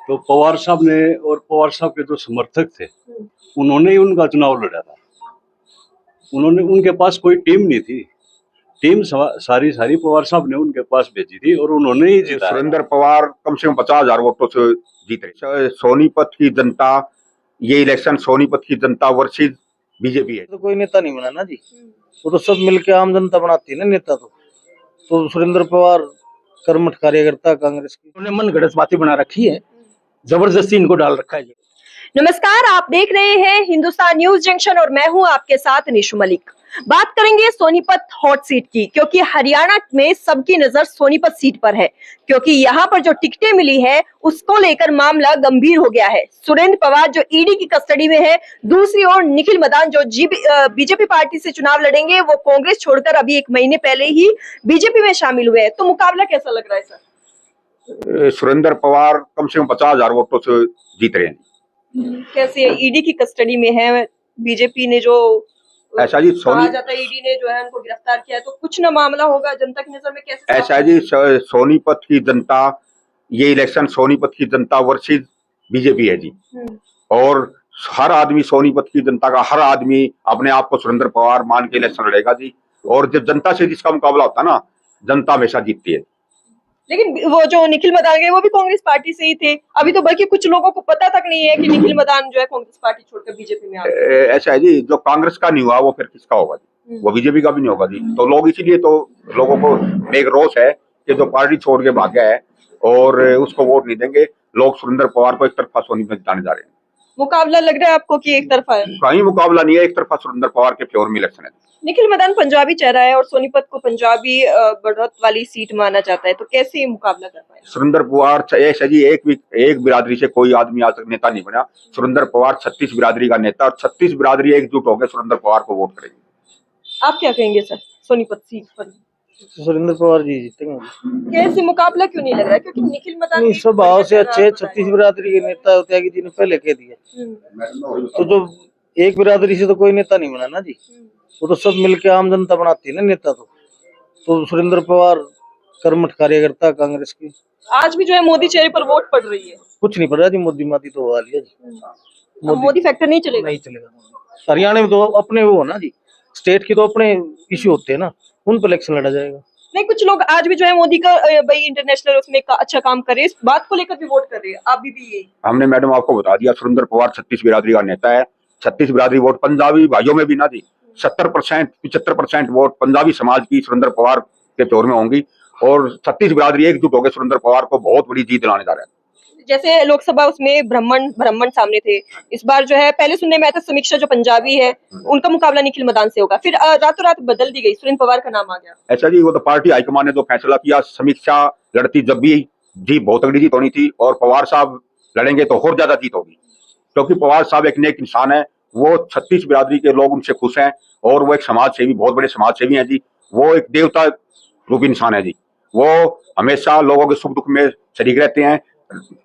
तो पवार साहब ने और पवार साहब के जो समर्थक थे उन्होंने ही उनका चुनाव लड़ा था। उन्होंने, उनके पास कोई टीम नहीं थी, टीम सारी पवार साहब ने उनके पास भेजी थी और उन्होंने ही जीता। सुरेंद्र पवार कम से कम 50,000 वोटों से जीत रहे। सोनीपत की जनता, ये इलेक्शन सोनीपत की जनता वर्सेस बीजेपी है। तो कोई नेता नहीं बना ना जी, वो तो सब मिलके आम जनता बनाती है ना नेता। तो सुरेंद्र पवार कर्मठ कार्यकर्ता कांग्रेस की, उन्होंने मन गढ़ंत बातें बना रखी है, जबरदस्ती इनको डाल रखा है। नमस्कार, आप देख रहे हैं हिंदुस्तान न्यूज जंक्शन और मैं हूं आपके साथ निशु मलिक। बात करेंगे सोनीपत हॉट सीट की, क्योंकि हरियाणा में सबकी नजर सोनीपत सीट पर है, क्योंकि यहां पर जो टिकटें मिली है उसको लेकर मामला गंभीर हो गया है। सुरेंद्र पवार जो ईडी की कस्टडी में है, दूसरी ओर निखिल मदान जो बीजेपी पार्टी से चुनाव लड़ेंगे, वो कांग्रेस छोड़कर अभी 1 महीने पहले ही बीजेपी में शामिल हुए हैं। तो मुकाबला कैसा लग रहा है सर? सुरेंद्र पवार कम से कम 50,000 वोटों से जीत रहे हैं। कैसे? ईडी की कस्टडी में है, बीजेपी ने जो ऐसा जी, कहा जाता है ईडी ने जो है उनको गिरफ्तार किया है, तो कुछ ना मामला होगा जनता की नजर में कैसे? ऐसा जी, सोनीपत की जनता, ये इलेक्शन सोनीपत की जनता वर्सेस बीजेपी है जी। और हर आदमी, सोनीपत की जनता का हर आदमी अपने आप को सुरेंद्र पवार मान के इलेक्शन लड़ेगा जी। और जब जनता से जिसका मुकाबला होता है ना, जनता हमेशा जीतती है। लेकिन वो जो निखिल मदान गए वो भी कांग्रेस पार्टी से ही थे। अभी तो बल्कि कुछ लोगों को पता तक नहीं है कि निखिल मदान जो है कांग्रेस पार्टी छोड़कर बीजेपी में आ गए। ऐसा है जी, जो कांग्रेस का नहीं हुआ वो फिर किसका होगा जी? वो बीजेपी का भी नहीं होगा जी। तो लोग इसीलिए तो लोगों को एक रोष है कि जो पार्टी छोड़ के भाग गया है और उसको वोट नहीं देंगे लोग, सुरेंद्र पवार को एक तरफा सोनीपत में जिताने जा रहे हैं। मुकाबला लग रहा है आपको कि एक तरफा है? कहीं मुकाबला नहीं है, एक तरफा सुरेंद्र पवार के फेवर में इलेक्शन है। निखिल मदान पंजाबी चेहरा है और सोनीपत को पंजाबी बढ़त वाली सीट माना जाता है, तो कैसे मुकाबला कर पाए? सुरेंद्र पवार ऐसा जी, एक बिरादरी से कोई आदमी आज तक नेता नहीं बना। सुरेंद्र पवार 36 बिरादरी का नेता, और 36 बिरादरी एकजुट होकर सुरेंद्र पवार को वोट करेगी। आप क्या कहेंगे सर सोनीपत सीट पर? सुरेंद्र पवार जी जीतेंगे। कैसे? मुकाबला क्यों नहीं लग रहा है? क्योंकि निखिल मदान स्वभाव से अच्छे 36 बिरादरी के नेता होते हैं जी ने पहले कह दिया। तो जो एक बिरादरी से तो कोई नेता नहीं बना ना जी, वो तो सब मिलके आम जनता बनाती है ना नेता। तो सुरेंद्र पवार कर्मठ कार्यकर्ता कांग्रेस की। आज भी जो है मोदी चेहरे पर वोट पड़ रही है। कुछ नहीं पड़ रहा जी, मोदी मादी तो हुआ लिया जी। मोदी फैक्टर नहीं चलेगा? नहीं चलेगा। हरियाणा में तो अपने वो ना जी, स्टेट की तो अपने इश्यू होते हैं ना, उन पर इलेक्शन लड़ा जाएगा। नहीं, कुछ लोग आज भी जो है मोदी का भाई इंटरनेशनल उसमें अच्छा काम करे, इस बात को लेकर भी वोट कर रहे हैं। आप भी यही? हमने मैडम आपको बता दिया, सुरेंद्र पवार 36 बिरादरी का नेता है। 36 बिरादरी वोट पंजाबी भाइयों में भी ना दी, 70% 75% वोट पंजाबी समाज की सुरेंद्र पवार के फेवर में होंगी। और 36 बिरादरी एकजुट होकर सुरेंद्र पवार को बहुत बड़ी जीत दिलाने जा रहे हैं। जैसे लोकसभा उसमें ब्राह्मण सामने थे, इस बार जो है पहले सुनने में आया था समीक्षा जो पंजाबी है उनका मुकाबला निखिल मदान से होगा, फिर रातों रात बदल दी गई, सुरेंद्र पवार का नाम आ गया। ऐसा जी, वो तो पार्टी हाईकमान ने जो फैसला किया, समीक्षा लड़ती जब भी जी बहुत तगड़ी जीत होनी थी, और पवार साहब लड़ेंगे तो और ज्यादा जीत होगी, क्योंकि पवार साहब एक नेक इंसान है। वो 36 बिरादरी के लोग उनसे खुश हैं, और वो एक समाज सेवी, बहुत बड़े समाज सेवी हैं जी। वो एक देवता रूपी इंसान है जी। वो हमेशा लोगों के सुख दुख में शरीक रहते हैं।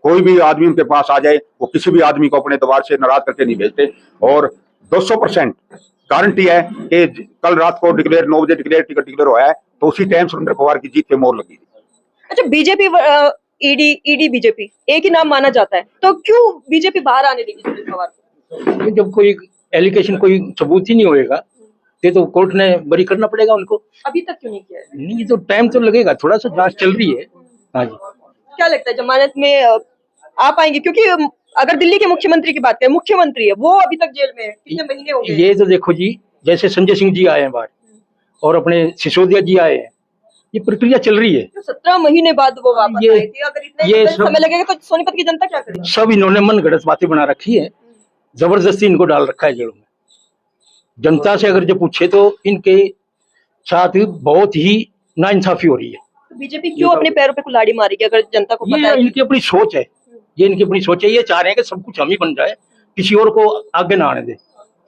कोई भी आदमी उनके पास आ जाए, वो किसी भी आदमी को अपने दरबार से नाराज करके नहीं भेजते। और 200% गारंटी है कि कल रात को 9 बजे टिकट डिक्लेयर हुआ है, तो उसी टाइम सुरेंद्र पवार की जीत पे मोहर लगी। अच्छा, बीजेपी ईडी बीजेपी एक ही नाम माना जाता है, तो क्यों बीजेपी बाहर आने देगी सुरेंद्र पवार को? जब कोई एलिगेशन, कोई सबूत ही नहीं होएगा तो कोर्ट ने बरी करना पड़ेगा उनको। अभी तक क्यों नहीं किया है? नहीं, तो टाइम तो लगेगा, थोड़ा सा जांच चल रही है। हाँ जी। क्या लगता है जमानत में आ पाएंगे? क्योंकि अगर दिल्ली के मुख्यमंत्री की बात करें, मुख्यमंत्री है वो अभी तक जेल में है, कितने महीने हो गए? ये तो देखो जी, जैसे संजय सिंह जी आए हैं बाहर और अपने सिसोदिया जी आए हैं, ये प्रक्रिया चल रही है। 17 महीने बाद वो वापस आए थे। अगर इतना समय लगेगा तो सोनीपत की जनता क्या करेगी? सब इन्होंने मन गढ़ंत बातें बना रखी है, जबरदस्ती इनको डाल रखा है जेलों में। जनता से अगर जो पूछे तो इनके साथ बहुत ही नाइंसाफी हो रही है। तो बीजेपी क्यों अपने पैरों पे कुल्हाड़ी मारेगी अगर जनता को पता है? इनकी अपनी सोच है, ये इनकी अपनी सोच है। ये चाह रहे हैं कि सब कुछ हम ही बन जाए, किसी और को आगे ना आने दे,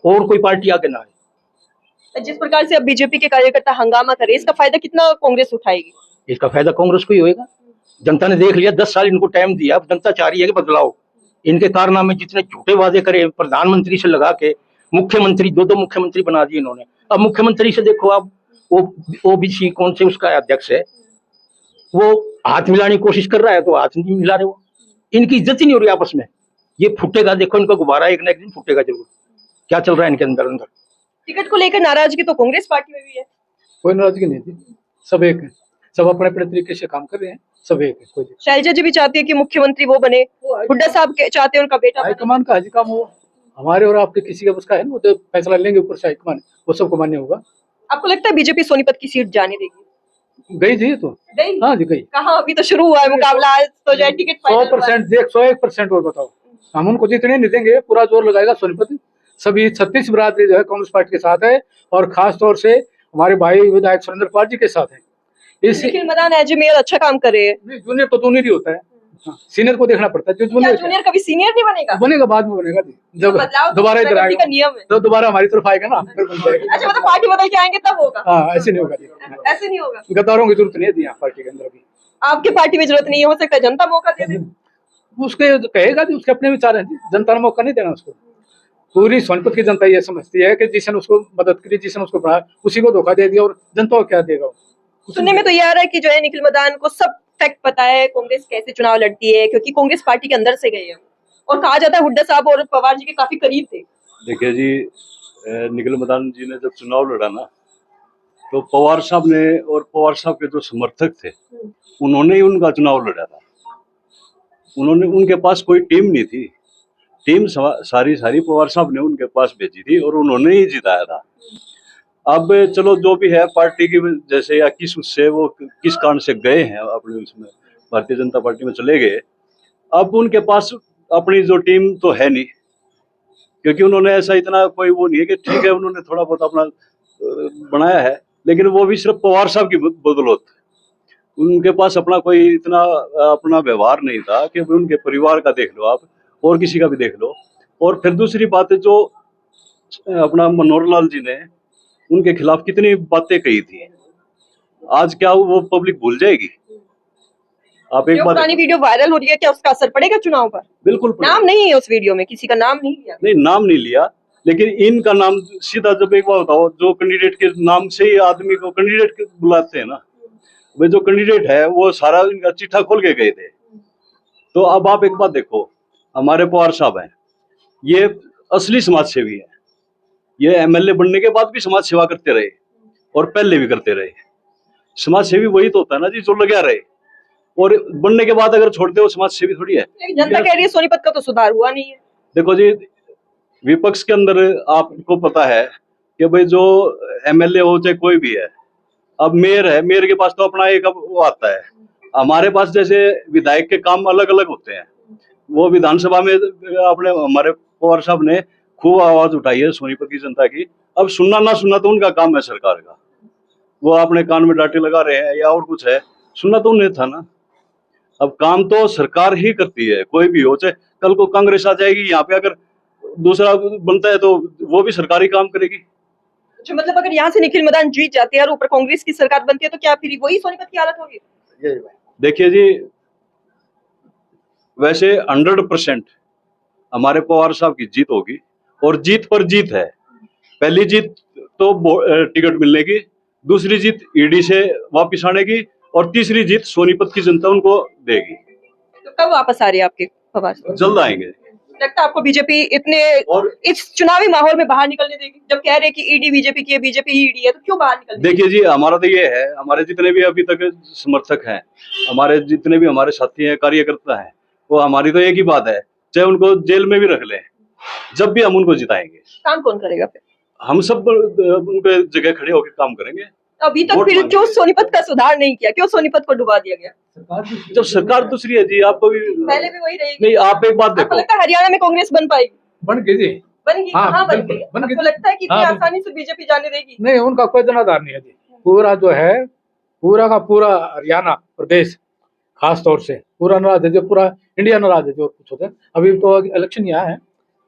और कोई पार्टी आगे ना आए। जिस प्रकार से अब बीजेपी के कार्यकर्ता हंगामा करे, इसका फायदा कितना कांग्रेस उठाएगी? इसका फायदा कांग्रेस को ही होगा। जनता ने देख लिया, 10 साल इनको टाइम दिया, अब जनता चाह रही है कि बदलाव। इनके कारनामे जितने झूठे वादे करे, प्रधानमंत्री से लगा के मुख्यमंत्री, 2 मुख्यमंत्री बना दिए इन्होंने। अब मुख्यमंत्री से देखो, अब वो ओबीसी कौन से उसका अध्यक्ष है, वो हाथ मिलाने की कोशिश कर रहा है तो हाथ नहीं मिला रहे। वो इनकी इज्जत ही नहीं हो रही आपस में। ये फूटेगा, देखो इनका गुब्बारा एक ना एक दिन फूटेगा जरूर। क्या चल रहा है इनके अंदर अंदर। टिकट को लेकर नाराजगी तो कांग्रेस पार्टी में भी है। कोई नाराजगी नहीं थी, सब एक है, सब अपने अपने तरीके से काम कर रहे हैं, सब एक है। कोई शैलजा जी भी चाहती है कि मुख्यमंत्री वो बने, हुड्डा साहब चाहते हैं उनका बेटा बने। हाईकमान का आज काम हो, हमारे और आपके किसी का उसका है ना, वो तो फैसला लेंगे ऊपर से हाईकमान, वो सबको मान्य होगा। आपको लगता है बीजेपी सोनीपत की सीट जाने देगी? गई थी तो, गई? हाँ जी गई। कहाँ, अभी तो शुरू हुआ है मुकाबला, आज तो जो है टिकट 100% देख, 101% और बताओ, हम उनको जितने नहीं देंगे, पूरा जोर लगाएगा सोनीपत। सभी 36 बिरादरी जो है कांग्रेस पार्टी के साथ है, और खास तौर से हमारे भाई विधायक सुरेंद्र पाल जी के साथ है। इस Nikhil Madan as a mayor अच्छा काम कर रहे हैं। जूनियर तो जूनियर ही होता है, हाँ, सीनियर को देखना पड़ता है। जो क्या जूनियर जूनियर कभी सीनियर नहीं बनेगा? बनेगा, बाद में बनेगा जी, जब बदलाव तो दोबारा इधर प्रगति का आएगा नियम है। तो दोबारा हमारी तरफ आएगा ना, फिर बन जाएगा। अच्छा, मतलब पार्टी बदल के आएंगे तब होगा? हाँ, ऐसे नहीं होगा जी, ऐसे नहीं होगा। गद्दारों की जरूरत नहीं है जी यहाँ पार्टी के अंदर भी। आपके पार्टी में जरूरत नहीं है, हो सकता है जनता मौका दे दे। उसके कहेगा जी, उसके अपने विचार हैं जी, जनता ने मौका नहीं देना उसको। पूरी सोनीपत की जनता ये समझती है कि जिसने उसको मदद करी, जिसने उसको बढ़ाया, उसी को धोखा दे दिया, और जनता को क्या देगा। सुनने में तो ये आ रहा है कि जो है निखिल मदान को सब फैक्ट पता है, कांग्रेस कैसे चुनाव लड़ती है, क्योंकि कांग्रेस पार्टी के अंदर से गए हैं। और कहा जाता है हुड्डा साहब और पवार जी के काफी करीब थे। देखिए जी, निखिल मदान जी ने जब चुनाव लड़ा ना, तो पवार साहब ने और पवार साहब के जो समर्थक थे, उन्होंने ही उनका चुनाव लड़ा था। उनके पास कोई टीम नहीं थी, टीम सारी पवार साहब ने उनके पास भेजी थी और उन्होंने ही जिताया था। अब चलो जो भी है, पार्टी की जैसे या किस उससे वो किस कारण से गए हैं अपने उसमें, भारतीय जनता पार्टी में चले गए। अब उनके पास अपनी जो टीम तो है नहीं, क्योंकि उन्होंने ऐसा इतना कोई वो नहीं है कि ठीक है उन्होंने थोड़ा बहुत अपना बनाया है, लेकिन वो भी सिर्फ पवार साहब की बदौलत। उनके पास अपना कोई इतना अपना व्यवहार नहीं था कि उनके परिवार का देख लो आप, और किसी का भी देख लो। और फिर दूसरी बात है, जो अपना मनोहर लाल जी ने उनके खिलाफ कितनी बातें कही थी, आज क्या वो पब्लिक भूल जाएगी? आप एक बात, पुरानी वीडियो वायरल हो रही है, क्या उसका असर पड़ेगा चुनाव पर? बिल्कुल पड़ेगा। नाम नहीं है उस वीडियो में, किसी का नाम नहीं लिया। नहीं, नाम नहीं लिया, लेकिन इनका नाम सीधा, जब एक बार बताओ, जो कैंडिडेट के नाम से ही आदमी को कैंडिडेट बुलाते हैं ना, वे जो कैंडिडेट है वो सारा इनका चिट्ठा खोल के गए थे। तो अब आप एक बात देखो, हमारे पवार साहब हैं, ये असली समाज सेवी है। ये एमएलए बनने के बाद भी समाज सेवा करते रहे और पहले भी करते रहे। समाज सेवी वही तो होता है ना जी, जो लगा रहे, और बनने के बाद अगर छोड़ दे वो समाज सेवी थोड़ी है। लेकिन जनता कह रही है सोनीपत का तो सुधार हुआ नहीं है। देखो जी, विपक्ष के अंदर आपको पता है कि भाई जो एमएलए हो चाहे कोई भी है, अब मेयर है, मेयर के पास तो अपना एक वो आता है। हमारे पास जैसे विधायक के काम अलग अलग होते हैं, वो विधानसभा में अपने हमारे पवार साहब ने खूब आवाज उठाई है सोनीपत की जनता की। अब सुनना ना सुनना तो उनका काम है सरकार का, वो अपने कान में डांटे लगा रहे हैं या और कुछ है, सुनना तो उन्हें था ना। अब काम तो सरकार ही करती है, कोई भी हो, चाहे कल को कांग्रेस आ जाएगी यहाँ पे, अगर दूसरा बनता है तो वो भी सरकारी काम करेगी। जो मतलब अगर यहाँ से निखिल मदान जीत जाते हैं और ऊपर कांग्रेस की सरकार बनती है, तो क्या फिर वही सोनीपत की हालत होगी? देखिए जी, वैसे 100% हमारे पवार साहब की जीत होगी, और जीत पर जीत है। पहली जीत तो टिकट मिलने की, दूसरी जीत ईडी से वापिस आने की, और तीसरी जीत सोनीपत की जनता उनको देगी। तो कब वापस आ रही है आपके पवार साहब? जल्द आएंगे। लगता है आपको बीजेपी इतने और इस चुनावी माहौल में बाहर निकलने देगी? जब कह रहे हैं कि ईडी बीजेपी की है, बीजेपी ईडी है, तो क्यों बाहर निकलने? देखिए जी, हमारा तो ये है, हमारे जितने भी अभी तक समर्थक हैं, हमारे जितने भी हमारे साथी हैं, कार्यकर्ता हैं, वो हमारी तो एक ही बात है, चाहे उनको जेल में भी रख लें, जब भी हम उनको जिताएंगे। काम कौन करेगा फिर? हम सब उनके जगह खड़े होकर काम करेंगे। अभी तक वोट फिर मांगे। क्यों सोनीपत का सुधार नहीं किया? क्यों सोनीपत को डुबा दिया गया? जब सरकार दूसरी है जी, आपको भी पहले भी वही रहेगी। नहीं, आप एक बात आपको देखो, लगता है हरियाणा में कांग्रेस बन पाएगी? बन गई जी, बनेगी? हाँ, कहाँ बन बिल्कुल, गई? बन गई। आपको लगता है कि इतनी हाँ, आसानी से बीजेपी जाने देगी? नहीं, उनका कोई जनाधार नहीं है जी। पूरा जो है, पूरा का पूरा हरियाणा प्रदेश, खास तौर से पूरा नाराज है, जो पूरा इंडिया नाराज है, जो कुछ होता है। अभी तो इलेक्शन यहाँ है,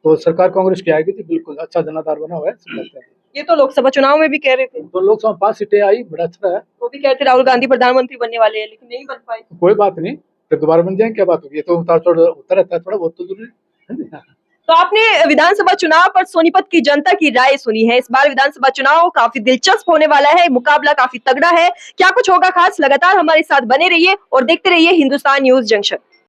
तो सरकार कांग्रेस की आएगी थी, बिल्कुल अच्छा जनाधार बना हुआ है। ये तो लोकसभा चुनाव में भी कह रहे थे, तो लोकसभा 5 सीटें आई, बड़ा अच्छा है। वो भी कहते राहुल गांधी प्रधानमंत्री बनने वाले हैं, लेकिन नहीं बन पाए। कोई बात नहीं, फिर दोबारा बन जाएंगे, क्या बात होगी। ये तो उतार चढ़ाव होता रहता है, थोड़ा बहुत तो जरूरी है। तो आपने विधानसभा चुनाव पर सोनीपत की जनता की राय सुनी है। इस बार विधानसभा चुनाव काफी दिलचस्प होने वाला है, मुकाबला काफी तगड़ा है। क्या कुछ होगा खास, लगातार हमारे साथ बने रहिए और देखते रहिए हिंदुस्तान न्यूज जंक्शन।